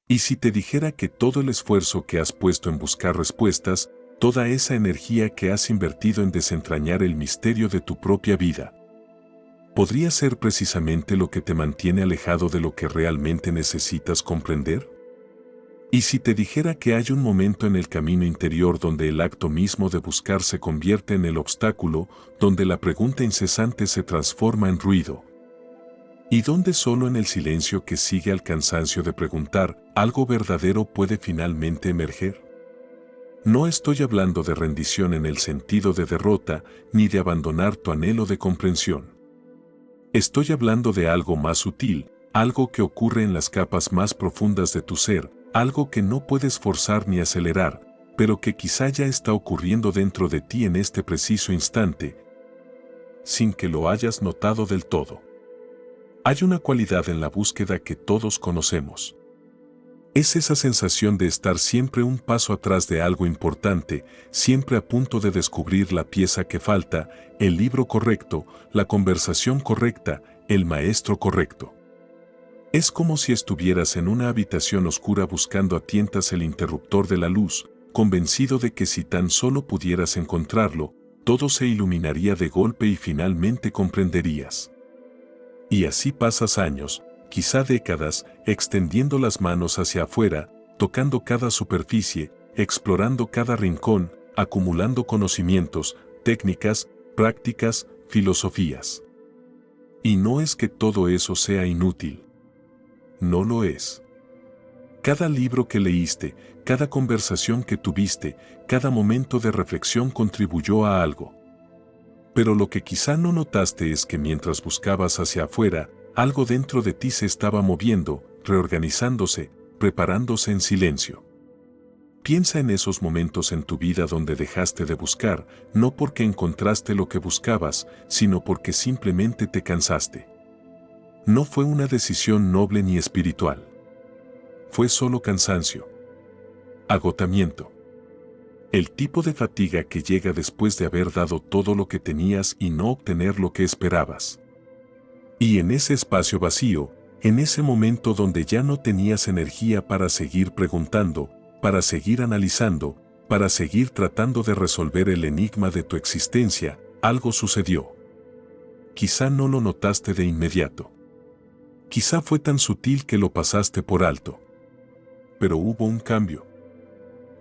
¿Y si te dijera que todo el esfuerzo que has puesto en buscar respuestas, toda esa energía que has invertido en desentrañar el misterio de tu propia vida, podría ser precisamente lo que te mantiene alejado de lo que realmente necesitas comprender? ¿Y si te dijera que hay un momento en el camino interior donde el acto mismo de buscar se convierte en el obstáculo, donde la pregunta incesante se transforma en ruido? Y donde solo en el silencio que sigue al cansancio de preguntar, algo verdadero puede finalmente emerger? No estoy hablando de rendición en el sentido de derrota, ni de abandonar tu anhelo de comprensión. Estoy hablando de algo más sutil, algo que ocurre en las capas más profundas de tu ser, algo que no puedes forzar ni acelerar, pero que quizá ya está ocurriendo dentro de ti en este preciso instante, sin que lo hayas notado del todo. Hay una cualidad en la búsqueda que todos conocemos. Es esa sensación de estar siempre un paso atrás de algo importante, siempre a punto de descubrir la pieza que falta, el libro correcto, la conversación correcta, el maestro correcto. Es como si estuvieras en una habitación oscura buscando a tientas el interruptor de la luz, convencido de que si tan solo pudieras encontrarlo, todo se iluminaría de golpe y finalmente comprenderías. Y así pasas años, quizá décadas, extendiendo las manos hacia afuera, tocando cada superficie, explorando cada rincón, acumulando conocimientos, técnicas, prácticas, filosofías. Y no es que todo eso sea inútil. No lo es. Cada libro que leíste, cada conversación que tuviste, cada momento de reflexión contribuyó a algo. Pero lo que quizá no notaste es que mientras buscabas hacia afuera, algo dentro de ti se estaba moviendo, reorganizándose, preparándose en silencio. Piensa en esos momentos en tu vida donde dejaste de buscar, no porque encontraste lo que buscabas, sino porque simplemente te cansaste. No fue una decisión noble ni espiritual. Fue solo cansancio. Agotamiento. El tipo de fatiga que llega después de haber dado todo lo que tenías y no obtener lo que esperabas. Y en ese espacio vacío, en ese momento donde ya no tenías energía para seguir preguntando, para seguir analizando, para seguir tratando de resolver el enigma de tu existencia, algo sucedió. Quizá no lo notaste de inmediato. Quizá fue tan sutil que lo pasaste por alto. Pero hubo un cambio.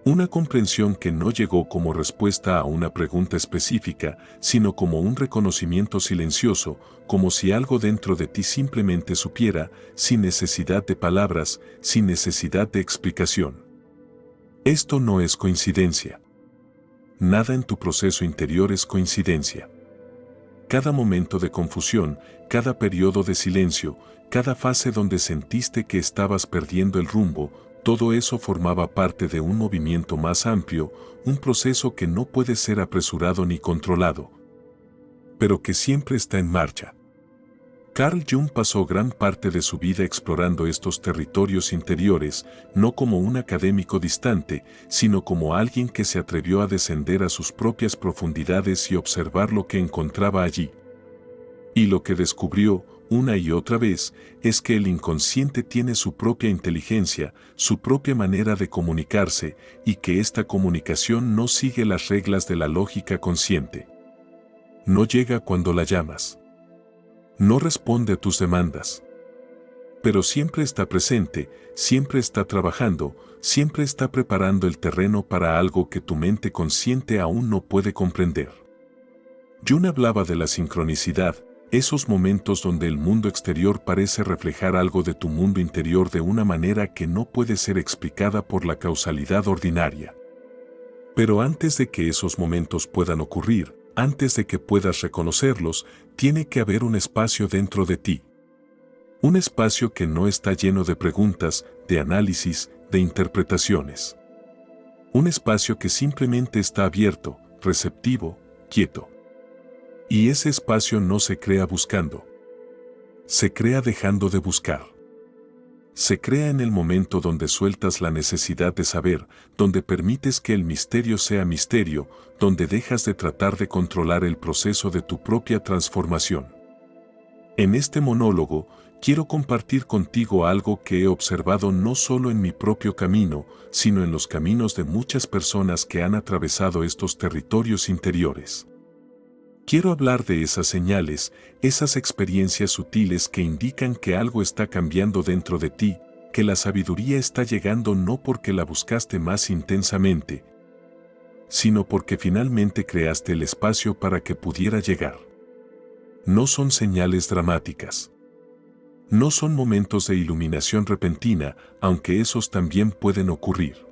Una comprensión que no llegó como respuesta a una pregunta específica, sino como un reconocimiento silencioso, como si algo dentro de ti simplemente supiera, sin necesidad de palabras, sin necesidad de explicación. Esto no es coincidencia. Nada en tu proceso interior es coincidencia. Cada momento de confusión, cada periodo de silencio, cada fase donde sentiste que estabas perdiendo el rumbo, todo eso formaba parte de un movimiento más amplio, un proceso que no puede ser apresurado ni controlado, pero que siempre está en marcha. Carl Jung pasó gran parte de su vida explorando estos territorios interiores, no como un académico distante, sino como alguien que se atrevió a descender a sus propias profundidades y observar lo que encontraba allí. Y lo que descubrió, una y otra vez, es que el inconsciente tiene su propia inteligencia, su propia manera de comunicarse, y que esta comunicación no sigue las reglas de la lógica consciente. No llega cuando la llamas. No responde a tus demandas. Pero siempre está presente, siempre está trabajando, siempre está preparando el terreno para algo que tu mente consciente aún no puede comprender. Jung hablaba de la sincronicidad, esos momentos donde el mundo exterior parece reflejar algo de tu mundo interior de una manera que no puede ser explicada por la causalidad ordinaria. Pero antes de que esos momentos puedan ocurrir, antes de que puedas reconocerlos, tiene que haber un espacio dentro de ti. Un espacio que no está lleno de preguntas, de análisis, de interpretaciones. Un espacio que simplemente está abierto, receptivo, quieto. Y ese espacio no se crea buscando. Se crea dejando de buscar. Se crea en el momento donde sueltas la necesidad de saber, donde permites que el misterio sea misterio, donde dejas de tratar de controlar el proceso de tu propia transformación. En este monólogo, quiero compartir contigo algo que he observado no solo en mi propio camino, sino en los caminos de muchas personas que han atravesado estos territorios interiores. Quiero hablar de esas señales, esas experiencias sutiles que indican que algo está cambiando dentro de ti, que la sabiduría está llegando no porque la buscaste más intensamente, sino porque finalmente creaste el espacio para que pudiera llegar. No son señales dramáticas. No son momentos de iluminación repentina, aunque esos también pueden ocurrir.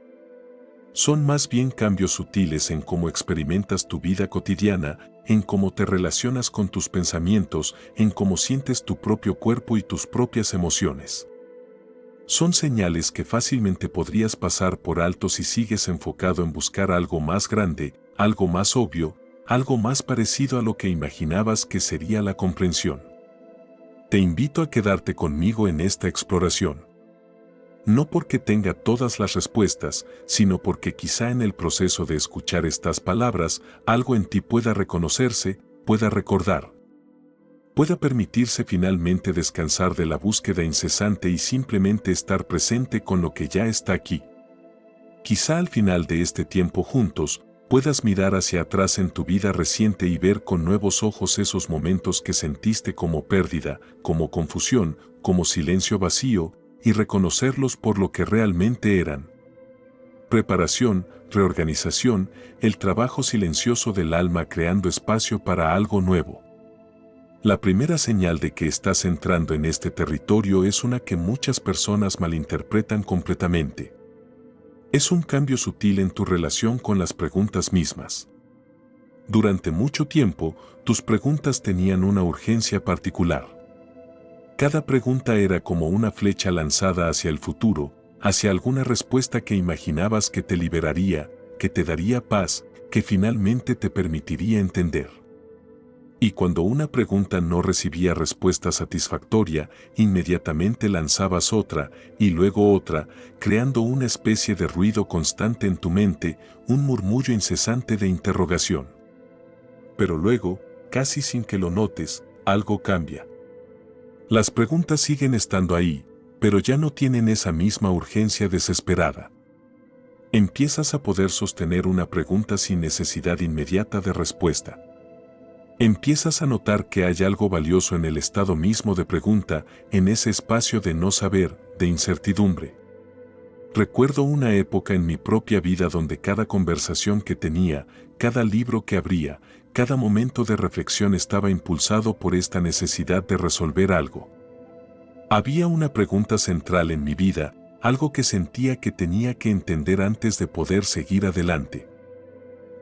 Son más bien cambios sutiles en cómo experimentas tu vida cotidiana, en cómo te relacionas con tus pensamientos, en cómo sientes tu propio cuerpo y tus propias emociones. Son señales que fácilmente podrías pasar por alto si sigues enfocado en buscar algo más grande, algo más obvio, algo más parecido a lo que imaginabas que sería la comprensión. Te invito a quedarte conmigo en esta exploración. No porque tenga todas las respuestas, sino porque quizá en el proceso de escuchar estas palabras, algo en ti pueda reconocerse, pueda recordar. Pueda permitirse finalmente descansar de la búsqueda incesante y simplemente estar presente con lo que ya está aquí. Quizá al final de este tiempo juntos, puedas mirar hacia atrás en tu vida reciente y ver con nuevos ojos esos momentos que sentiste como pérdida, como confusión, como silencio vacío, y reconocerlos por lo que realmente eran. Preparación, reorganización, el trabajo silencioso del alma creando espacio para algo nuevo. La primera señal de que estás entrando en este territorio es una que muchas personas malinterpretan completamente. Es un cambio sutil en tu relación con las preguntas mismas. Durante mucho tiempo, tus preguntas tenían una urgencia particular. Cada pregunta era como una flecha lanzada hacia el futuro, hacia alguna respuesta que imaginabas que te liberaría, que te daría paz, que finalmente te permitiría entender. Y cuando una pregunta no recibía respuesta satisfactoria, inmediatamente lanzabas otra, y luego otra, creando una especie de ruido constante en tu mente, un murmullo incesante de interrogación. Pero luego, casi sin que lo notes, algo cambia. Las preguntas siguen estando ahí, pero ya no tienen esa misma urgencia desesperada. Empiezas a poder sostener una pregunta sin necesidad inmediata de respuesta. Empiezas a notar que hay algo valioso en el estado mismo de pregunta, en ese espacio de no saber, de incertidumbre. Recuerdo una época en mi propia vida donde cada conversación que tenía, cada libro que abría, cada momento de reflexión estaba impulsado por esta necesidad de resolver algo. Había una pregunta central en mi vida, algo que sentía que tenía que entender antes de poder seguir adelante.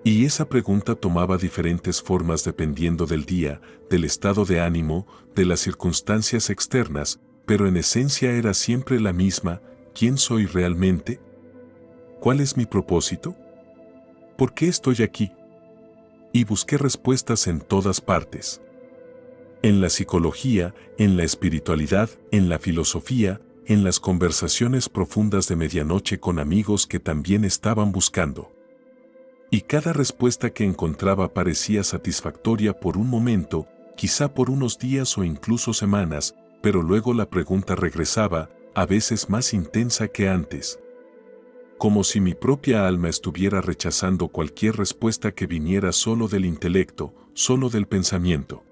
Y esa pregunta tomaba diferentes formas dependiendo del día, del estado de ánimo, de las circunstancias externas, pero en esencia era siempre la misma: ¿quién soy realmente? ¿Cuál es mi propósito? ¿Por qué estoy aquí? Y busqué respuestas en todas partes. En la psicología, en la espiritualidad, en la filosofía, en las conversaciones profundas de medianoche con amigos que también estaban buscando. Y cada respuesta que encontraba parecía satisfactoria por un momento, quizá por unos días o incluso semanas, pero luego la pregunta regresaba, a veces más intensa que antes. Como si mi propia alma estuviera rechazando cualquier respuesta que viniera solo del intelecto, solo del pensamiento.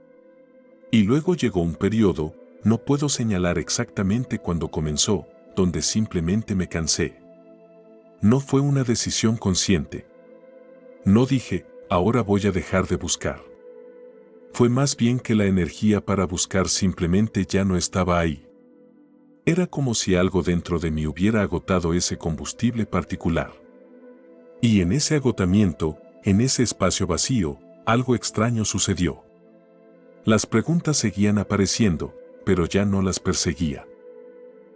Y luego llegó un periodo, no puedo señalar exactamente cuándo comenzó, donde simplemente me cansé. No fue una decisión consciente. No dije, ahora voy a dejar de buscar. Fue más bien que la energía para buscar simplemente ya no estaba ahí. Era como si algo dentro de mí hubiera agotado ese combustible particular. Y en ese agotamiento, en ese espacio vacío, algo extraño sucedió. Las preguntas seguían apareciendo, pero ya no las perseguía.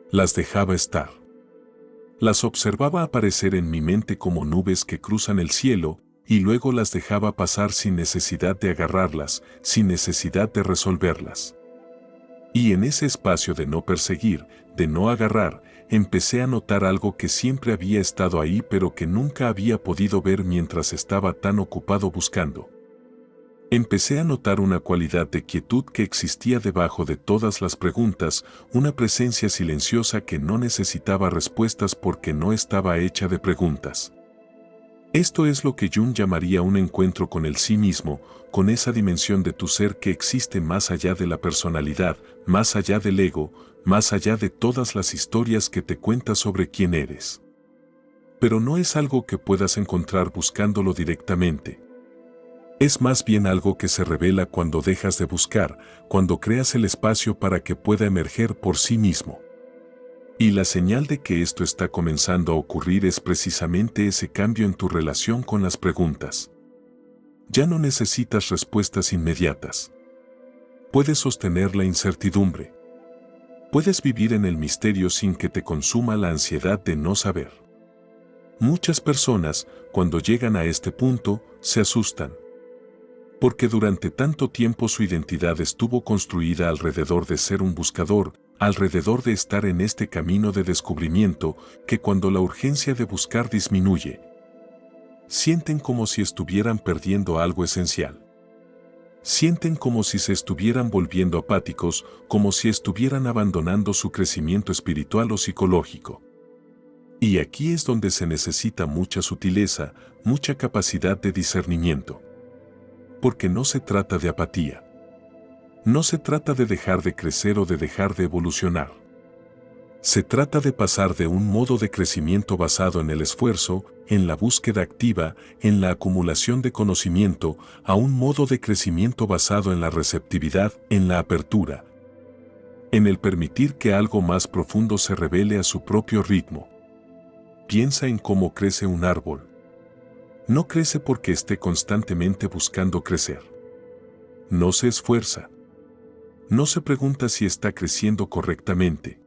Las dejaba estar. Las observaba aparecer en mi mente como nubes que cruzan el cielo, y luego las dejaba pasar sin necesidad de agarrarlas, sin necesidad de resolverlas. Y en ese espacio de no perseguir, de no agarrar, empecé a notar algo que siempre había estado ahí pero que nunca había podido ver mientras estaba tan ocupado buscando. Empecé a notar una cualidad de quietud que existía debajo de todas las preguntas, una presencia silenciosa que no necesitaba respuestas porque no estaba hecha de preguntas. Esto es lo que Jung llamaría un encuentro con el sí mismo, con esa dimensión de tu ser que existe más allá de la personalidad, más allá del ego, más allá de todas las historias que te cuentas sobre quién eres. Pero no es algo que puedas encontrar buscándolo directamente. Es más bien algo que se revela cuando dejas de buscar, cuando creas el espacio para que pueda emerger por sí mismo. Y la señal de que esto está comenzando a ocurrir es precisamente ese cambio en tu relación con las preguntas. Ya no necesitas respuestas inmediatas. Puedes sostener la incertidumbre. Puedes vivir en el misterio sin que te consuma la ansiedad de no saber. Muchas personas, cuando llegan a este punto, se asustan. Porque durante tanto tiempo su identidad estuvo construida alrededor de ser un buscador, alrededor de estar en este camino de descubrimiento, que cuando la urgencia de buscar disminuye, sienten como si estuvieran perdiendo algo esencial. Sienten como si se estuvieran volviendo apáticos, como si estuvieran abandonando su crecimiento espiritual o psicológico. Y aquí es donde se necesita mucha sutileza, mucha capacidad de discernimiento. Porque no se trata de apatía. No se trata de dejar de crecer o de dejar de evolucionar. Se trata de pasar de un modo de crecimiento basado en el esfuerzo, en la búsqueda activa, en la acumulación de conocimiento, a un modo de crecimiento basado en la receptividad, en la apertura, en el permitir que algo más profundo se revele a su propio ritmo. Piensa en cómo crece un árbol. No crece porque esté constantemente buscando crecer. No se esfuerza. No se pregunta si está creciendo correctamente.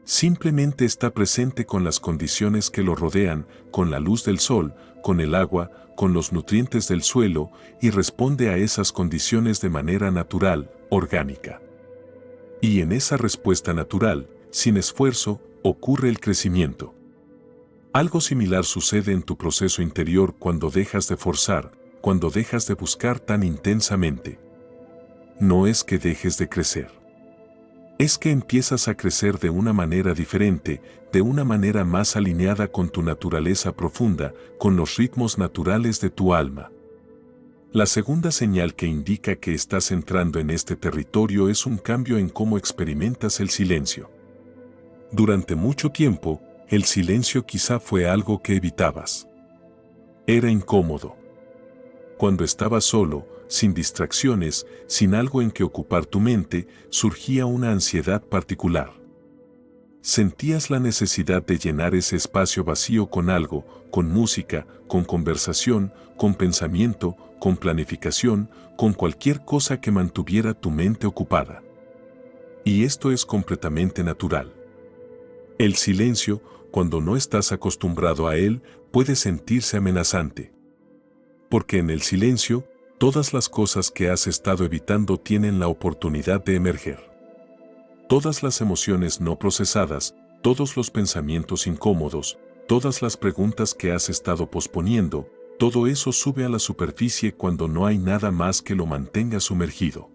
Simplemente está presente con las condiciones que lo rodean, con la luz del sol, con el agua, con los nutrientes del suelo, y responde a esas condiciones de manera natural, orgánica. Y en esa respuesta natural, sin esfuerzo, ocurre el crecimiento. Algo similar sucede en tu proceso interior cuando dejas de forzar, cuando dejas de buscar tan intensamente. No es que dejes de crecer. Es que empiezas a crecer de una manera diferente, de una manera más alineada con tu naturaleza profunda, con los ritmos naturales de tu alma. La segunda señal que indica que estás entrando en este territorio es un cambio en cómo experimentas el silencio. Durante mucho tiempo, el silencio quizá fue algo que evitabas. Era incómodo. Cuando estabas solo, sin distracciones, sin algo en que ocupar tu mente, surgía una ansiedad particular. Sentías la necesidad de llenar ese espacio vacío con algo, con música, con conversación, con pensamiento, con planificación, con cualquier cosa que mantuviera tu mente ocupada. Y esto es completamente natural. El silencio, cuando no estás acostumbrado a él, puede sentirse amenazante. Porque en el silencio, todas las cosas que has estado evitando tienen la oportunidad de emerger. Todas las emociones no procesadas, todos los pensamientos incómodos, todas las preguntas que has estado posponiendo, todo eso sube a la superficie cuando no hay nada más que lo mantenga sumergido.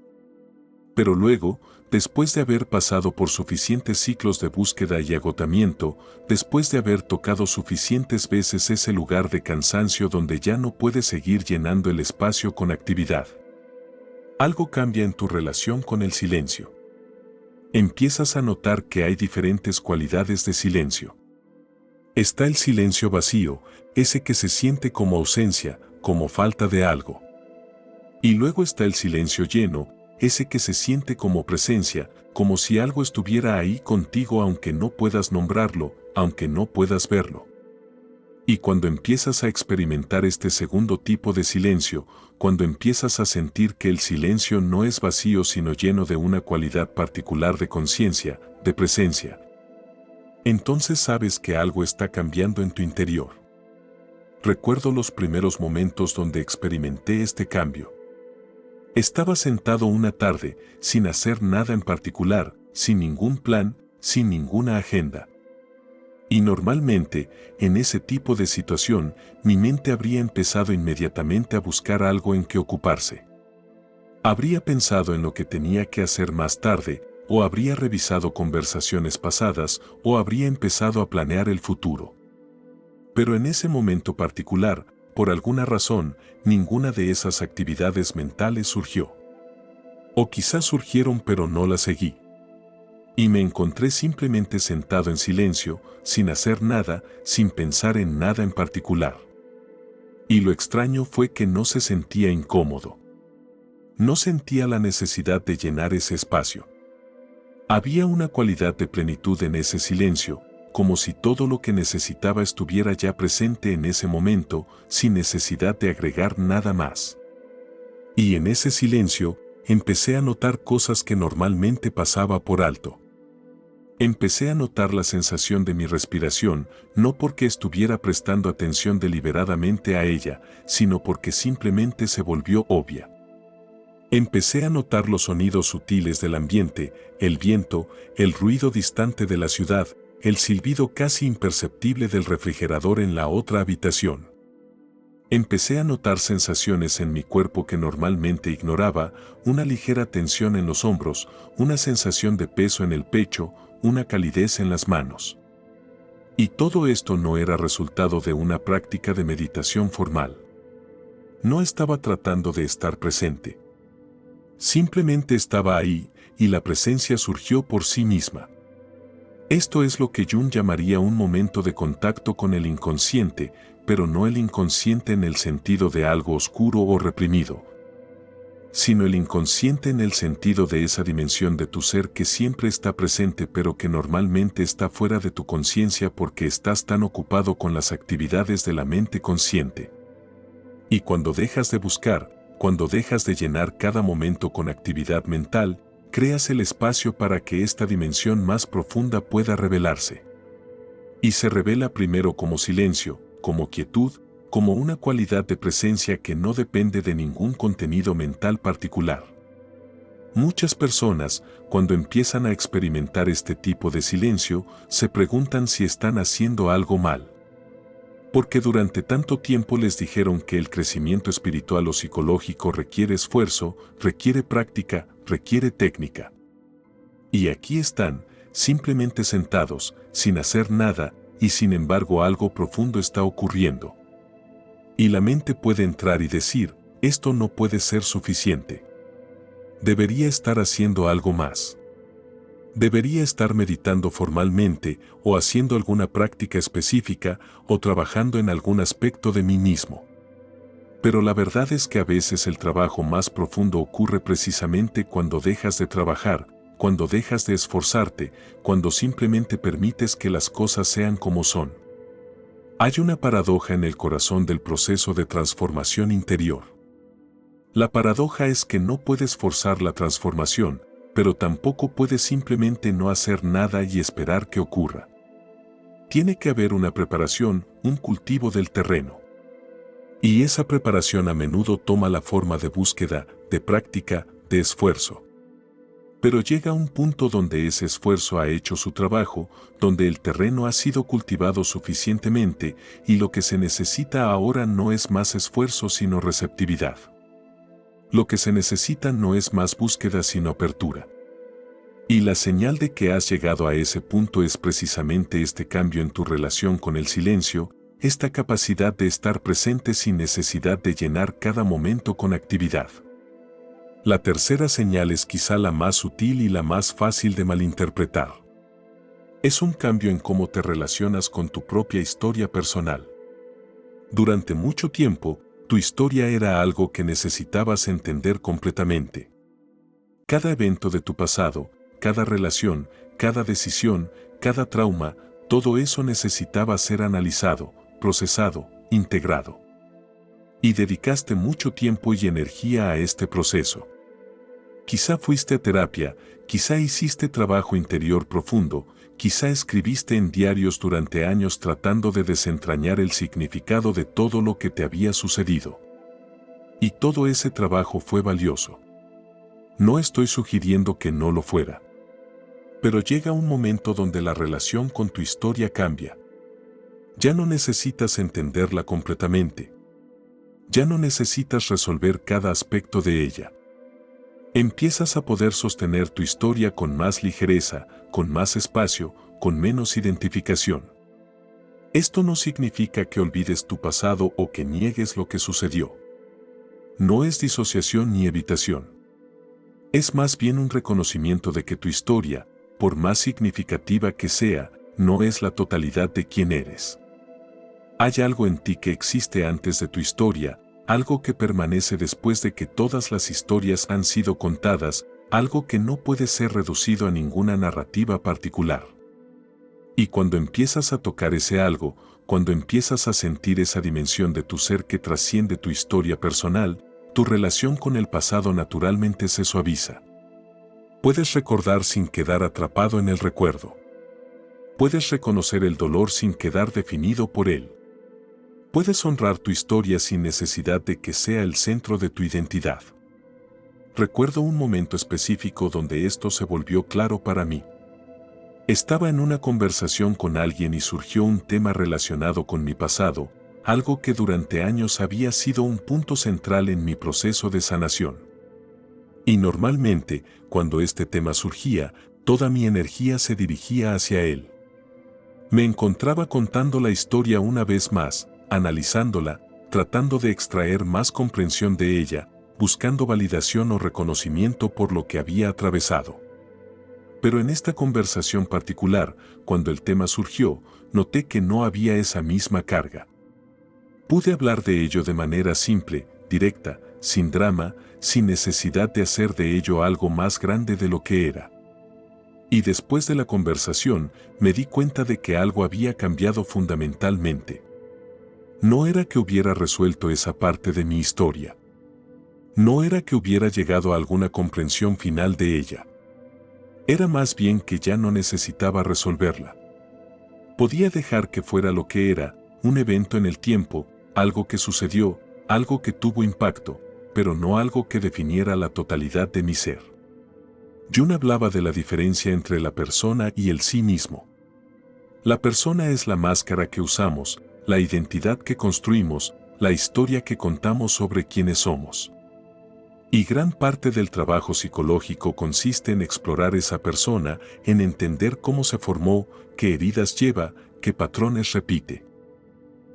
Pero luego, después de haber pasado por suficientes ciclos de búsqueda y agotamiento, después de haber tocado suficientes veces ese lugar de cansancio donde ya no puedes seguir llenando el espacio con actividad, algo cambia en tu relación con el silencio. Empiezas a notar que hay diferentes cualidades de silencio. Está el silencio vacío, ese que se siente como ausencia, como falta de algo. Y luego está el silencio lleno, ese que se siente como presencia, como si algo estuviera ahí contigo aunque no puedas nombrarlo, aunque no puedas verlo. Y cuando empiezas a experimentar este segundo tipo de silencio, cuando empiezas a sentir que el silencio no es vacío sino lleno de una cualidad particular de conciencia, de presencia, entonces sabes que algo está cambiando en tu interior. Recuerdo los primeros momentos donde experimenté este cambio. Estaba sentado una tarde, sin hacer nada en particular, sin ningún plan, sin ninguna agenda. Y normalmente, en ese tipo de situación, mi mente habría empezado inmediatamente a buscar algo en que ocuparse. Habría pensado en lo que tenía que hacer más tarde, o habría revisado conversaciones pasadas, o habría empezado a planear el futuro. Pero en ese momento particular, por alguna razón, ninguna de esas actividades mentales surgió. O quizás surgieron pero no las seguí. Y me encontré simplemente sentado en silencio, sin hacer nada, sin pensar en nada en particular. Y lo extraño fue que no se sentía incómodo. No sentía la necesidad de llenar ese espacio. Había una cualidad de plenitud en ese silencio, como si todo lo que necesitaba estuviera ya presente en ese momento, sin necesidad de agregar nada más. Y en ese silencio, empecé a notar cosas que normalmente pasaba por alto. Empecé a notar la sensación de mi respiración, no porque estuviera prestando atención deliberadamente a ella, sino porque simplemente se volvió obvia. Empecé a notar los sonidos sutiles del ambiente, el viento, el ruido distante de la ciudad, el silbido casi imperceptible del refrigerador en la otra habitación. Empecé a notar sensaciones en mi cuerpo que normalmente ignoraba, una ligera tensión en los hombros, una sensación de peso en el pecho, una calidez en las manos. Y todo esto no era resultado de una práctica de meditación formal. No estaba tratando de estar presente. Simplemente estaba ahí, y la presencia surgió por sí misma. Esto es lo que Jung llamaría un momento de contacto con el inconsciente, pero no el inconsciente en el sentido de algo oscuro o reprimido, sino el inconsciente en el sentido de esa dimensión de tu ser que siempre está presente pero que normalmente está fuera de tu conciencia porque estás tan ocupado con las actividades de la mente consciente. Y cuando dejas de buscar, cuando dejas de llenar cada momento con actividad mental, creas el espacio para que esta dimensión más profunda pueda revelarse. Y se revela primero como silencio, como quietud, como una cualidad de presencia que no depende de ningún contenido mental particular. Muchas personas, cuando empiezan a experimentar este tipo de silencio, se preguntan si están haciendo algo mal. Porque durante tanto tiempo les dijeron que el crecimiento espiritual o psicológico requiere esfuerzo, requiere práctica, requiere técnica. Y aquí están, simplemente sentados, sin hacer nada, y sin embargo algo profundo está ocurriendo. Y la mente puede entrar y decir, esto no puede ser suficiente. Debería estar haciendo algo más. Debería estar meditando formalmente, o haciendo alguna práctica específica, o trabajando en algún aspecto de mí mismo. Pero la verdad es que a veces el trabajo más profundo ocurre precisamente cuando dejas de trabajar, cuando dejas de esforzarte, cuando simplemente permites que las cosas sean como son. Hay una paradoja en el corazón del proceso de transformación interior. La paradoja es que no puedes forzar la transformación, pero tampoco puedes simplemente no hacer nada y esperar que ocurra. Tiene que haber una preparación, un cultivo del terreno. Y esa preparación a menudo toma la forma de búsqueda, de práctica, de esfuerzo. Pero llega un punto donde ese esfuerzo ha hecho su trabajo, donde el terreno ha sido cultivado suficientemente y lo que se necesita ahora no es más esfuerzo sino receptividad. Lo que se necesita no es más búsqueda sino apertura. Y la señal de que has llegado a ese punto es precisamente este cambio en tu relación con el silencio, esta capacidad de estar presente sin necesidad de llenar cada momento con actividad. La tercera señal es quizá la más sutil y la más fácil de malinterpretar. Es un cambio en cómo te relacionas con tu propia historia personal. Durante mucho tiempo, tu historia era algo que necesitabas entender completamente. Cada evento de tu pasado, cada relación, cada decisión, cada trauma, todo eso necesitaba ser analizado, procesado, integrado. Y dedicaste mucho tiempo y energía a este proceso. Quizá fuiste a terapia, quizá hiciste trabajo interior profundo, quizá escribiste en diarios durante años tratando de desentrañar el significado de todo lo que te había sucedido. Y todo ese trabajo fue valioso. No estoy sugiriendo que no lo fuera. Pero llega un momento donde la relación con tu historia cambia. Ya no necesitas entenderla completamente. Ya no necesitas resolver cada aspecto de ella. Empiezas a poder sostener tu historia con más ligereza, con más espacio, con menos identificación. Esto no significa que olvides tu pasado o que niegues lo que sucedió. No es disociación ni evitación. Es más bien un reconocimiento de que tu historia, por más significativa que sea, no es la totalidad de quién eres. Hay algo en ti que existe antes de tu historia, algo que permanece después de que todas las historias han sido contadas, algo que no puede ser reducido a ninguna narrativa particular. Y cuando empiezas a tocar ese algo, cuando empiezas a sentir esa dimensión de tu ser que trasciende tu historia personal, tu relación con el pasado naturalmente se suaviza. Puedes recordar sin quedar atrapado en el recuerdo. Puedes reconocer el dolor sin quedar definido por él. Puedes honrar tu historia sin necesidad de que sea el centro de tu identidad. Recuerdo un momento específico donde esto se volvió claro para mí. Estaba en una conversación con alguien y surgió un tema relacionado con mi pasado, algo que durante años había sido un punto central en mi proceso de sanación. Y normalmente, cuando este tema surgía, toda mi energía se dirigía hacia él. Me encontraba contando la historia una vez más, analizándola, tratando de extraer más comprensión de ella, buscando validación o reconocimiento por lo que había atravesado. Pero en esta conversación particular, cuando el tema surgió, noté que no había esa misma carga. Pude hablar de ello de manera simple, directa, sin drama, sin necesidad de hacer de ello algo más grande de lo que era. Y después de la conversación, me di cuenta de que algo había cambiado fundamentalmente. No era que hubiera resuelto esa parte de mi historia. No era que hubiera llegado a alguna comprensión final de ella. Era más bien que ya no necesitaba resolverla. Podía dejar que fuera lo que era, un evento en el tiempo, algo que sucedió, algo que tuvo impacto, pero no algo que definiera la totalidad de mi ser. Jung hablaba de la diferencia entre la persona y el sí mismo. La persona es la máscara que usamos, la identidad que construimos, la historia que contamos sobre quiénes somos. Y gran parte del trabajo psicológico consiste en explorar esa persona, en entender cómo se formó, qué heridas lleva, qué patrones repite.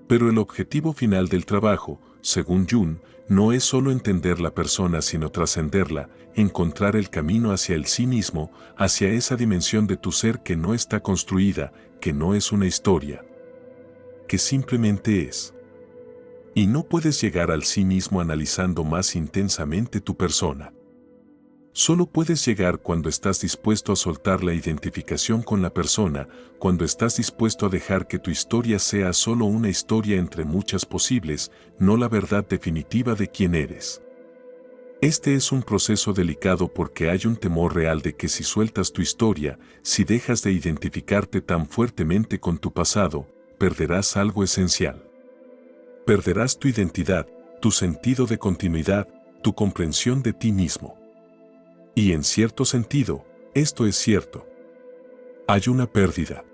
Pero el objetivo final del trabajo, según Jung, no es solo entender la persona sino trascenderla, encontrar el camino hacia el sí mismo, hacia esa dimensión de tu ser que no está construida, que no es una historia, que simplemente es. Y no puedes llegar al sí mismo analizando más intensamente tu persona. Solo puedes llegar cuando estás dispuesto a soltar la identificación con la persona, cuando estás dispuesto a dejar que tu historia sea solo una historia entre muchas posibles, no la verdad definitiva de quién eres. Este es un proceso delicado porque hay un temor real de que si sueltas tu historia, si dejas de identificarte tan fuertemente con tu pasado, perderás algo esencial. Perderás tu identidad, tu sentido de continuidad, tu comprensión de ti mismo. Y en cierto sentido, esto es cierto. Hay una pérdida.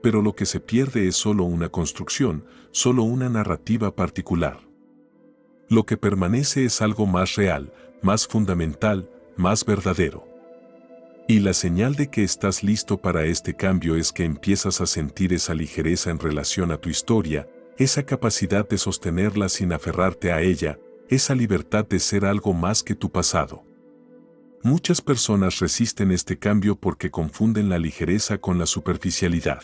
Pero lo que se pierde es solo una construcción, solo una narrativa particular. Lo que permanece es algo más real, más fundamental, más verdadero. Y la señal de que estás listo para este cambio es que empiezas a sentir esa ligereza en relación a tu historia, esa capacidad de sostenerla sin aferrarte a ella, esa libertad de ser algo más que tu pasado. Muchas personas resisten este cambio porque confunden la ligereza con la superficialidad.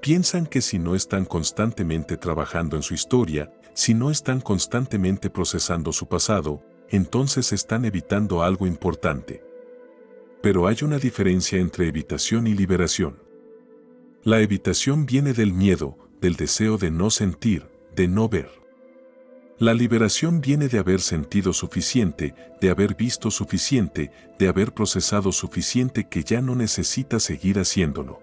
Piensan que si no están constantemente trabajando en su historia, si no están constantemente procesando su pasado, entonces están evitando algo importante. Pero hay una diferencia entre evitación y liberación. La evitación viene del miedo, del deseo de no sentir, de no ver. La liberación viene de haber sentido suficiente, de haber visto suficiente, de haber procesado suficiente que ya no necesita seguir haciéndolo.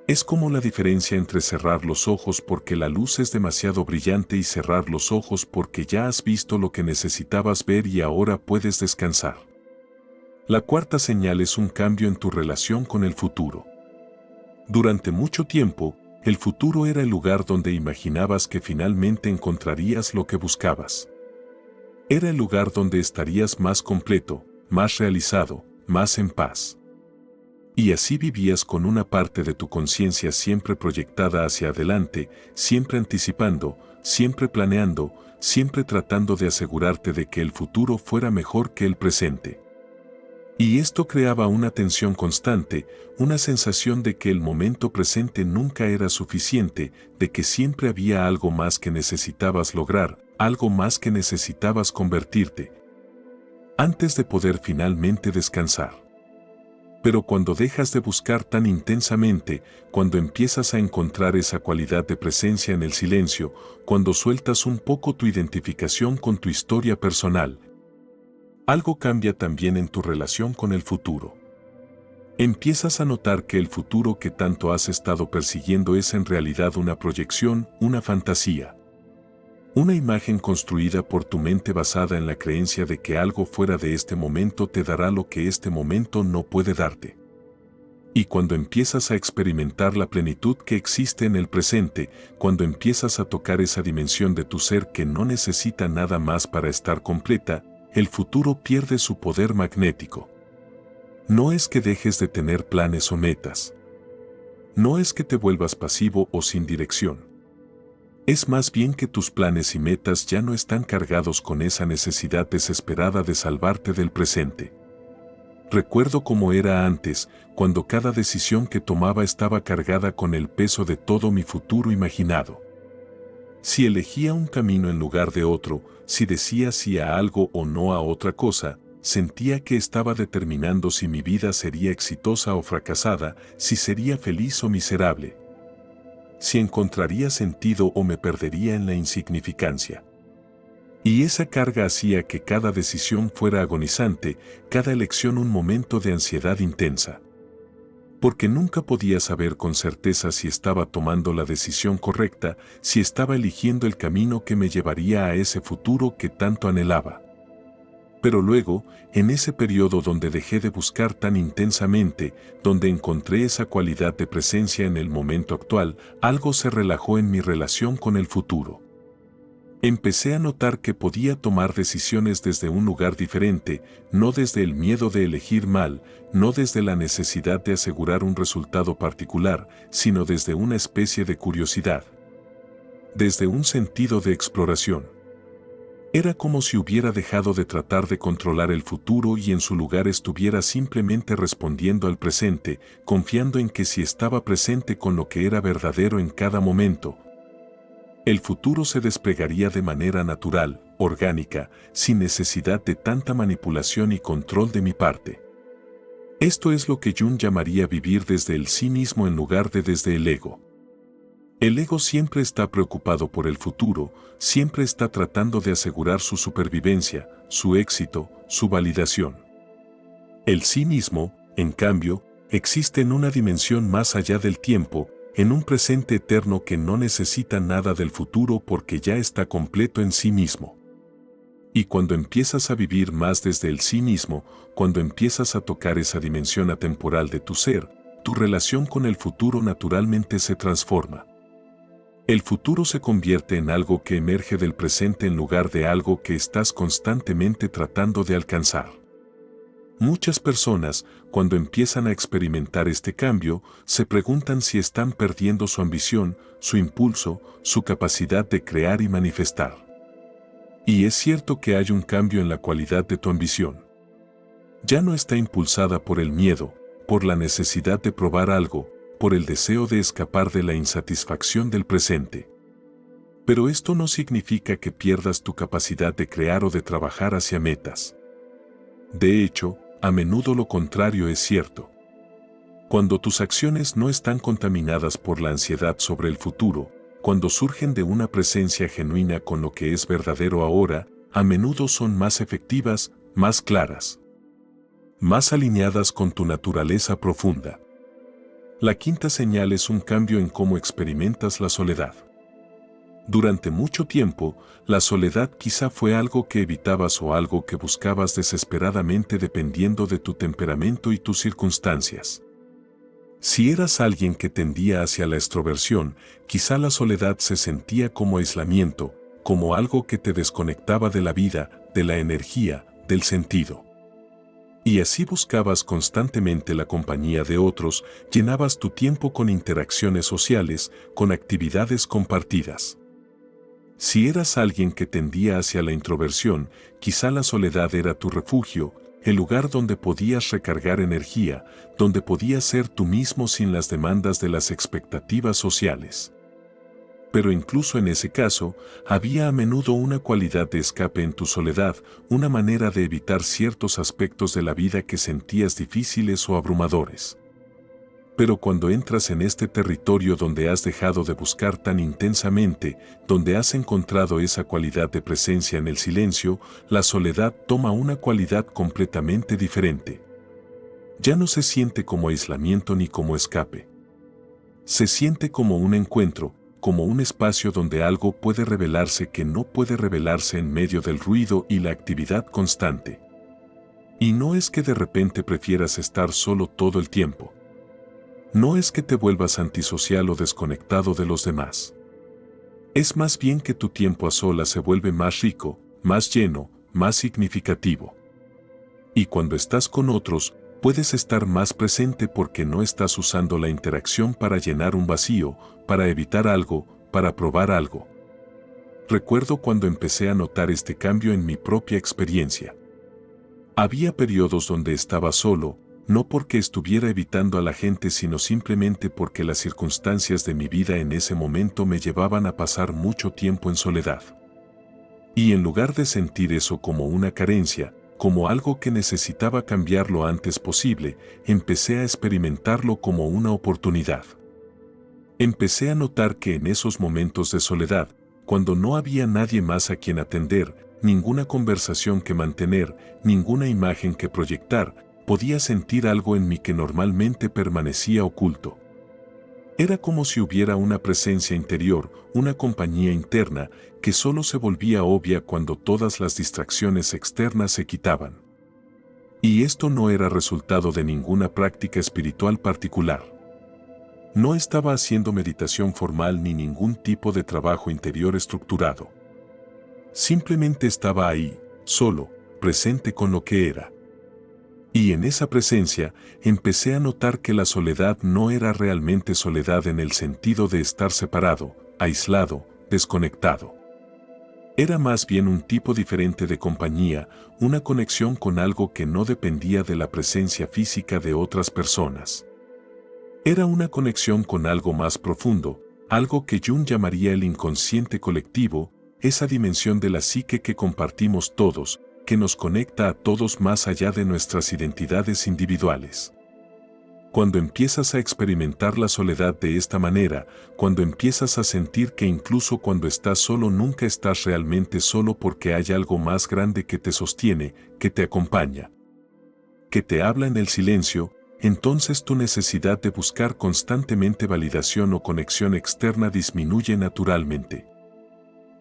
Es como la diferencia entre cerrar los ojos porque la luz es demasiado brillante y cerrar los ojos porque ya has visto lo que necesitabas ver y ahora puedes descansar. La cuarta señal es un cambio en tu relación con el futuro. Durante mucho tiempo, el futuro era el lugar donde imaginabas que finalmente encontrarías lo que buscabas. Era el lugar donde estarías más completo, más realizado, más en paz. Y así vivías con una parte de tu conciencia siempre proyectada hacia adelante, siempre anticipando, siempre planeando, siempre tratando de asegurarte de que el futuro fuera mejor que el presente. Y esto creaba una tensión constante, una sensación de que el momento presente nunca era suficiente, de que siempre había algo más que necesitabas lograr, algo más que necesitabas convertirte, antes de poder finalmente descansar. Pero cuando dejas de buscar tan intensamente, cuando empiezas a encontrar esa cualidad de presencia en el silencio, cuando sueltas un poco tu identificación con tu historia personal, algo cambia también en tu relación con el futuro. Empiezas a notar que el futuro que tanto has estado persiguiendo es en realidad una proyección, una fantasía. Una imagen construida por tu mente basada en la creencia de que algo fuera de este momento te dará lo que este momento no puede darte. Y cuando empiezas a experimentar la plenitud que existe en el presente, cuando empiezas a tocar esa dimensión de tu ser que no necesita nada más para estar completa, el futuro pierde su poder magnético. No es que dejes de tener planes o metas. No es que te vuelvas pasivo o sin dirección. Es más bien que tus planes y metas ya no están cargados con esa necesidad desesperada de salvarte del presente. Recuerdo cómo era antes, cuando cada decisión que tomaba estaba cargada con el peso de todo mi futuro imaginado. Si elegía un camino en lugar de otro, si decía sí a algo o no a otra cosa, sentía que estaba determinando si mi vida sería exitosa o fracasada, si sería feliz o miserable, si encontraría sentido o me perdería en la insignificancia. Y esa carga hacía que cada decisión fuera agonizante, cada elección un momento de ansiedad intensa. Porque nunca podía saber con certeza si estaba tomando la decisión correcta, si estaba eligiendo el camino que me llevaría a ese futuro que tanto anhelaba. Pero luego, en ese periodo donde dejé de buscar tan intensamente, donde encontré esa cualidad de presencia en el momento actual, algo se relajó en mi relación con el futuro. Empecé a notar que podía tomar decisiones desde un lugar diferente, no desde el miedo de elegir mal, no desde la necesidad de asegurar un resultado particular, sino desde una especie de curiosidad. Desde un sentido de exploración. Era como si hubiera dejado de tratar de controlar el futuro y en su lugar estuviera simplemente respondiendo al presente, confiando en que si estaba presente con lo que era verdadero en cada momento, el futuro se desplegaría de manera natural, orgánica, sin necesidad de tanta manipulación y control de mi parte. Esto es lo que Jung llamaría vivir desde el sí mismo en lugar de desde el ego. El ego siempre está preocupado por el futuro, siempre está tratando de asegurar su supervivencia, su éxito, su validación. El sí mismo, en cambio, existe en una dimensión más allá del tiempo, en un presente eterno que no necesita nada del futuro porque ya está completo en sí mismo. Y cuando empiezas a vivir más desde el sí mismo, cuando empiezas a tocar esa dimensión atemporal de tu ser, tu relación con el futuro naturalmente se transforma. El futuro se convierte en algo que emerge del presente en lugar de algo que estás constantemente tratando de alcanzar. Muchas personas, cuando empiezan a experimentar este cambio, se preguntan si están perdiendo su ambición, su impulso, su capacidad de crear y manifestar. Y es cierto que hay un cambio en la cualidad de tu ambición. Ya no está impulsada por el miedo, por la necesidad de probar algo, por el deseo de escapar de la insatisfacción del presente. Pero esto no significa que pierdas tu capacidad de crear o de trabajar hacia metas. De hecho, a menudo lo contrario es cierto. Cuando tus acciones no están contaminadas por la ansiedad sobre el futuro, cuando surgen de una presencia genuina con lo que es verdadero ahora, a menudo son más efectivas, más claras, más alineadas con tu naturaleza profunda. La quinta señal es un cambio en cómo experimentas la soledad. Durante mucho tiempo, la soledad quizá fue algo que evitabas o algo que buscabas desesperadamente dependiendo de tu temperamento y tus circunstancias. Si eras alguien que tendía hacia la extroversión, quizá la soledad se sentía como aislamiento, como algo que te desconectaba de la vida, de la energía, del sentido. Y así buscabas constantemente la compañía de otros, llenabas tu tiempo con interacciones sociales, con actividades compartidas. Si eras alguien que tendía hacia la introversión, quizá la soledad era tu refugio, el lugar donde podías recargar energía, donde podías ser tú mismo sin las demandas de las expectativas sociales. Pero incluso en ese caso, había a menudo una cualidad de escape en tu soledad, una manera de evitar ciertos aspectos de la vida que sentías difíciles o abrumadores. Pero cuando entras en este territorio donde has dejado de buscar tan intensamente, donde has encontrado esa cualidad de presencia en el silencio, la soledad toma una cualidad completamente diferente. Ya no se siente como aislamiento ni como escape. Se siente como un encuentro, como un espacio donde algo puede revelarse que no puede revelarse en medio del ruido y la actividad constante. Y no es que de repente prefieras estar solo todo el tiempo. No es que te vuelvas antisocial o desconectado de los demás. Es más bien que tu tiempo a solas se vuelve más rico, más lleno, más significativo. Y cuando estás con otros, puedes estar más presente porque no estás usando la interacción para llenar un vacío, para evitar algo, para probar algo. Recuerdo cuando empecé a notar este cambio en mi propia experiencia. Había periodos donde estaba solo, no porque estuviera evitando a la gente, sino simplemente porque las circunstancias de mi vida en ese momento me llevaban a pasar mucho tiempo en soledad. Y en lugar de sentir eso como una carencia, como algo que necesitaba cambiar lo antes posible, empecé a experimentarlo como una oportunidad. Empecé a notar que en esos momentos de soledad, cuando no había nadie más a quien atender, ninguna conversación que mantener, ninguna imagen que proyectar, podía sentir algo en mí que normalmente permanecía oculto. Era como si hubiera una presencia interior, una compañía interna, que solo se volvía obvia cuando todas las distracciones externas se quitaban. Y esto no era resultado de ninguna práctica espiritual particular. No estaba haciendo meditación formal ni ningún tipo de trabajo interior estructurado. Simplemente estaba ahí, solo, presente con lo que era. Y en esa presencia empecé a notar que la soledad no era realmente soledad en el sentido de estar separado, aislado, desconectado. Era más bien un tipo diferente de compañía, una conexión con algo que no dependía de la presencia física de otras personas. Era una conexión con algo más profundo, algo que Jung llamaría el inconsciente colectivo, esa dimensión de la psique que compartimos todos, que nos conecta a todos más allá de nuestras identidades individuales. Cuando empiezas a experimentar la soledad de esta manera, cuando empiezas a sentir que incluso cuando estás solo nunca estás realmente solo porque hay algo más grande que te sostiene, que te acompaña, que te habla en el silencio, entonces tu necesidad de buscar constantemente validación o conexión externa disminuye naturalmente.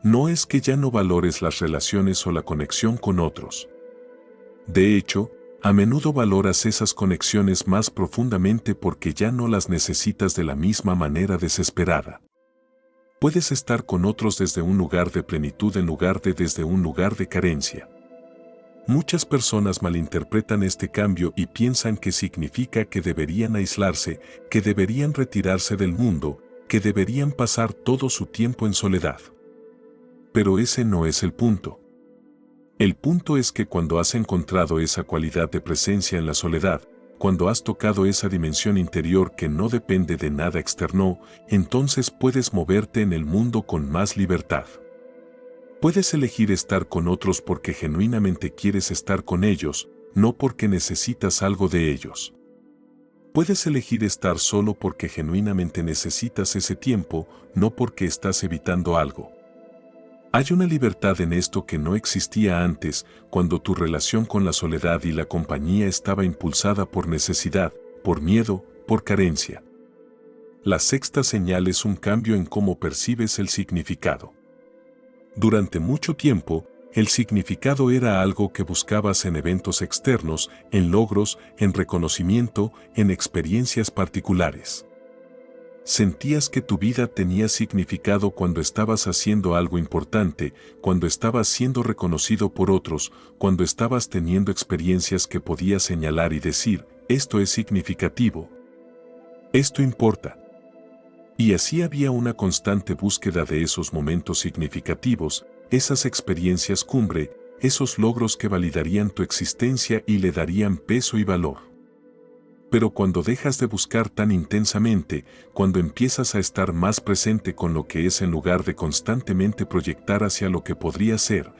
No es que ya no valores las relaciones o la conexión con otros. De hecho, a menudo valoras esas conexiones más profundamente porque ya no las necesitas de la misma manera desesperada. Puedes estar con otros desde un lugar de plenitud en lugar de desde un lugar de carencia. Muchas personas malinterpretan este cambio y piensan que significa que deberían aislarse, que deberían retirarse del mundo, que deberían pasar todo su tiempo en soledad. Pero ese no es el punto. El punto es que cuando has encontrado esa cualidad de presencia en la soledad, cuando has tocado esa dimensión interior que no depende de nada externo, entonces puedes moverte en el mundo con más libertad. Puedes elegir estar con otros porque genuinamente quieres estar con ellos, no porque necesitas algo de ellos. Puedes elegir estar solo porque genuinamente necesitas ese tiempo, no porque estás evitando algo. Hay una libertad en esto que no existía antes, cuando tu relación con la soledad y la compañía estaba impulsada por necesidad, por miedo, por carencia. La sexta señal es un cambio en cómo percibes el significado. Durante mucho tiempo, el significado era algo que buscabas en eventos externos, en logros, en reconocimiento, en experiencias particulares. Sentías que tu vida tenía significado cuando estabas haciendo algo importante, cuando estabas siendo reconocido por otros, cuando estabas teniendo experiencias que podías señalar y decir, esto es significativo. Esto importa. Y así había una constante búsqueda de esos momentos significativos, esas experiencias cumbre, esos logros que validarían tu existencia y le darían peso y valor. Pero cuando dejas de buscar tan intensamente, cuando empiezas a estar más presente con lo que es en lugar de constantemente proyectar hacia lo que podría ser,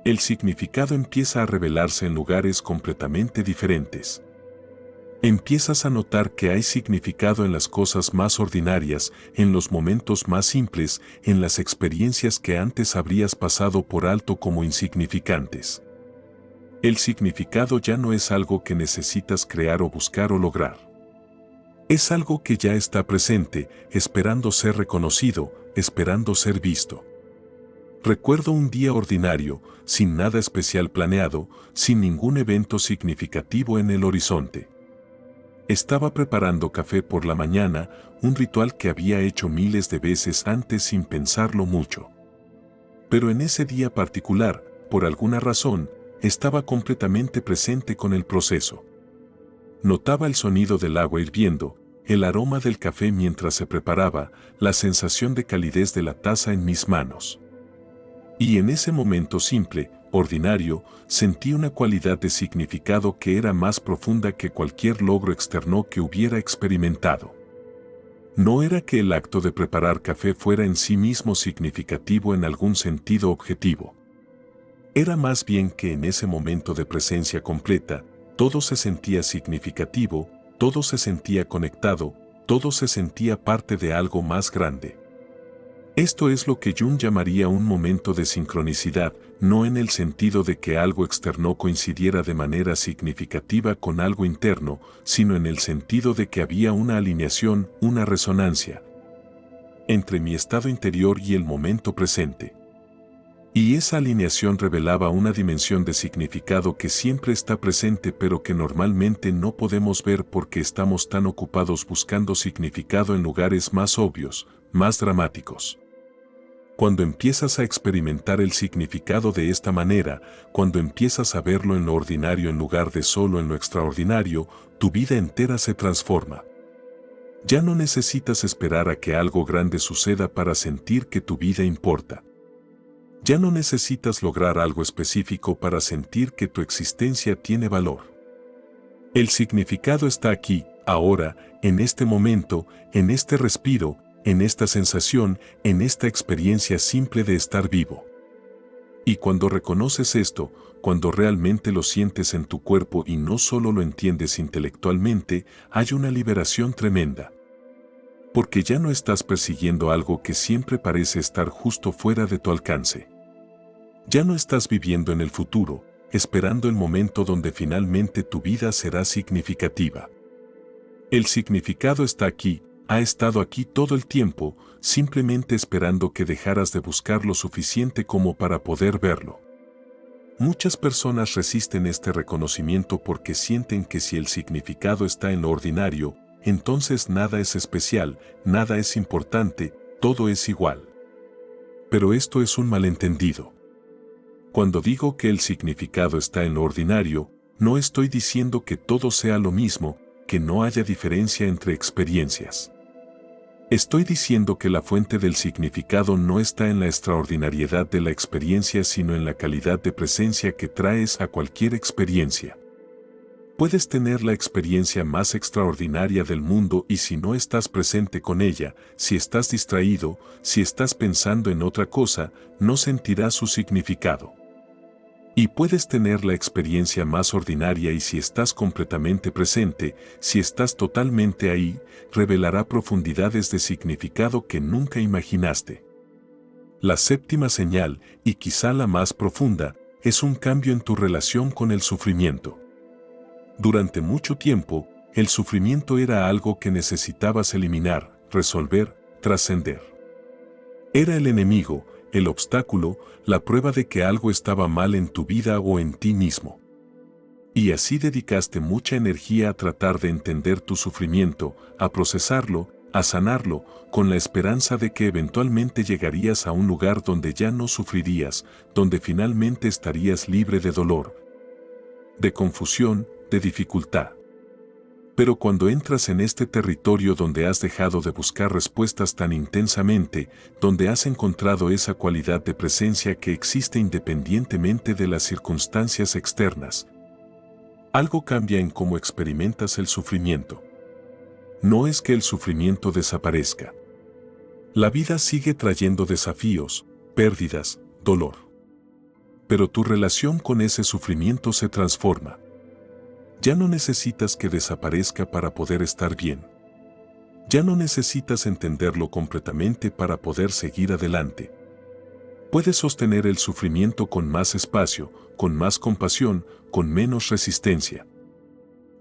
el significado empieza a revelarse en lugares completamente diferentes. Empiezas a notar que hay significado en las cosas más ordinarias, en los momentos más simples, en las experiencias que antes habrías pasado por alto como insignificantes. El significado ya no es algo que necesitas crear o buscar o lograr. Es algo que ya está presente, esperando ser reconocido, esperando ser visto. Recuerdo un día ordinario, sin nada especial planeado, sin ningún evento significativo en el horizonte. Estaba preparando café por la mañana, un ritual que había hecho miles de veces antes sin pensarlo mucho. Pero en ese día particular, por alguna razón, estaba completamente presente con el proceso. Notaba el sonido del agua hirviendo, el aroma del café mientras se preparaba, la sensación de calidez de la taza en mis manos. Y en ese momento simple, ordinario, sentí una cualidad de significado que era más profunda que cualquier logro externo que hubiera experimentado. No era que el acto de preparar café fuera en sí mismo significativo en algún sentido objetivo. Era más bien que en ese momento de presencia completa, todo se sentía significativo, todo se sentía conectado, todo se sentía parte de algo más grande. Esto es lo que Jung llamaría un momento de sincronicidad, no en el sentido de que algo externo coincidiera de manera significativa con algo interno, sino en el sentido de que había una alineación, una resonancia entre mi estado interior y el momento presente. Y esa alineación revelaba una dimensión de significado que siempre está presente pero que normalmente no podemos ver porque estamos tan ocupados buscando significado en lugares más obvios, más dramáticos. Cuando empiezas a experimentar el significado de esta manera, cuando empiezas a verlo en lo ordinario en lugar de solo en lo extraordinario, tu vida entera se transforma. Ya no necesitas esperar a que algo grande suceda para sentir que tu vida importa. Ya no necesitas lograr algo específico para sentir que tu existencia tiene valor. El significado está aquí, ahora, en este momento, en este respiro, en esta sensación, en esta experiencia simple de estar vivo. Y cuando reconoces esto, cuando realmente lo sientes en tu cuerpo y no solo lo entiendes intelectualmente, hay una liberación tremenda. Porque ya no estás persiguiendo algo que siempre parece estar justo fuera de tu alcance. Ya no estás viviendo en el futuro, esperando el momento donde finalmente tu vida será significativa. El significado está aquí, ha estado aquí todo el tiempo, simplemente esperando que dejaras de buscar lo suficiente como para poder verlo. Muchas personas resisten este reconocimiento porque sienten que si el significado está en lo ordinario, entonces nada es especial, nada es importante, todo es igual. Pero esto es un malentendido. Cuando digo que el significado está en lo ordinario, no estoy diciendo que todo sea lo mismo, que no haya diferencia entre experiencias. Estoy diciendo que la fuente del significado no está en la extraordinariedad de la experiencia, sino en la calidad de presencia que traes a cualquier experiencia. Puedes tener la experiencia más extraordinaria del mundo y si no estás presente con ella, si estás distraído, si estás pensando en otra cosa, no sentirás su significado. Y puedes tener la experiencia más ordinaria y si estás completamente presente, si estás totalmente ahí, revelará profundidades de significado que nunca imaginaste. La séptima señal, y quizá la más profunda, es un cambio en tu relación con el sufrimiento. Durante mucho tiempo, el sufrimiento era algo que necesitabas eliminar, resolver, trascender. Era el enemigo, el obstáculo, la prueba de que algo estaba mal en tu vida o en ti mismo. Y así dedicaste mucha energía a tratar de entender tu sufrimiento, a procesarlo, a sanarlo, con la esperanza de que eventualmente llegarías a un lugar donde ya no sufrirías, donde finalmente estarías libre de dolor, de confusión, de dificultad. Pero cuando entras en este territorio donde has dejado de buscar respuestas tan intensamente, donde has encontrado esa cualidad de presencia que existe independientemente de las circunstancias externas, algo cambia en cómo experimentas el sufrimiento. No es que el sufrimiento desaparezca. La vida sigue trayendo desafíos, pérdidas, dolor. Pero tu relación con ese sufrimiento se transforma. Ya no necesitas que desaparezca para poder estar bien. Ya no necesitas entenderlo completamente para poder seguir adelante. Puedes sostener el sufrimiento con más espacio, con más compasión, con menos resistencia.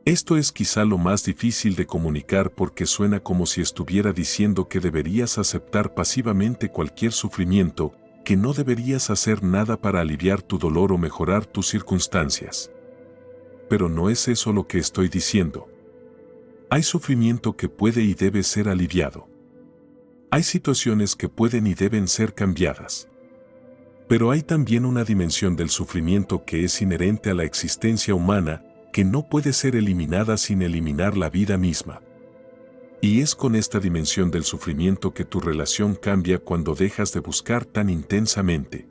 Esto es quizá lo más difícil de comunicar porque suena como si estuviera diciendo que deberías aceptar pasivamente cualquier sufrimiento, que no deberías hacer nada para aliviar tu dolor o mejorar tus circunstancias. Pero no es eso lo que estoy diciendo. Hay sufrimiento que puede y debe ser aliviado. Hay situaciones que pueden y deben ser cambiadas. Pero hay también una dimensión del sufrimiento que es inherente a la existencia humana, que no puede ser eliminada sin eliminar la vida misma. Y es con esta dimensión del sufrimiento que tu relación cambia cuando dejas de buscar tan intensamente.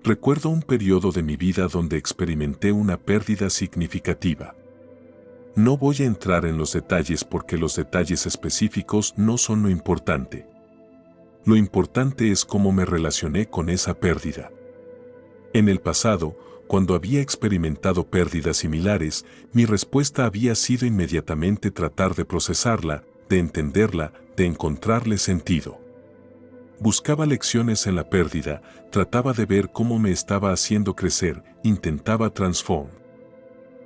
Recuerdo un periodo de mi vida donde experimenté una pérdida significativa. No voy a entrar en los detalles porque los detalles específicos no son lo importante. Lo importante es cómo me relacioné con esa pérdida. En el pasado, cuando había experimentado pérdidas similares, mi respuesta había sido inmediatamente tratar de procesarla, de entenderla, de encontrarle sentido. Buscaba lecciones en la pérdida, trataba de ver cómo me estaba haciendo crecer, intentaba transformar.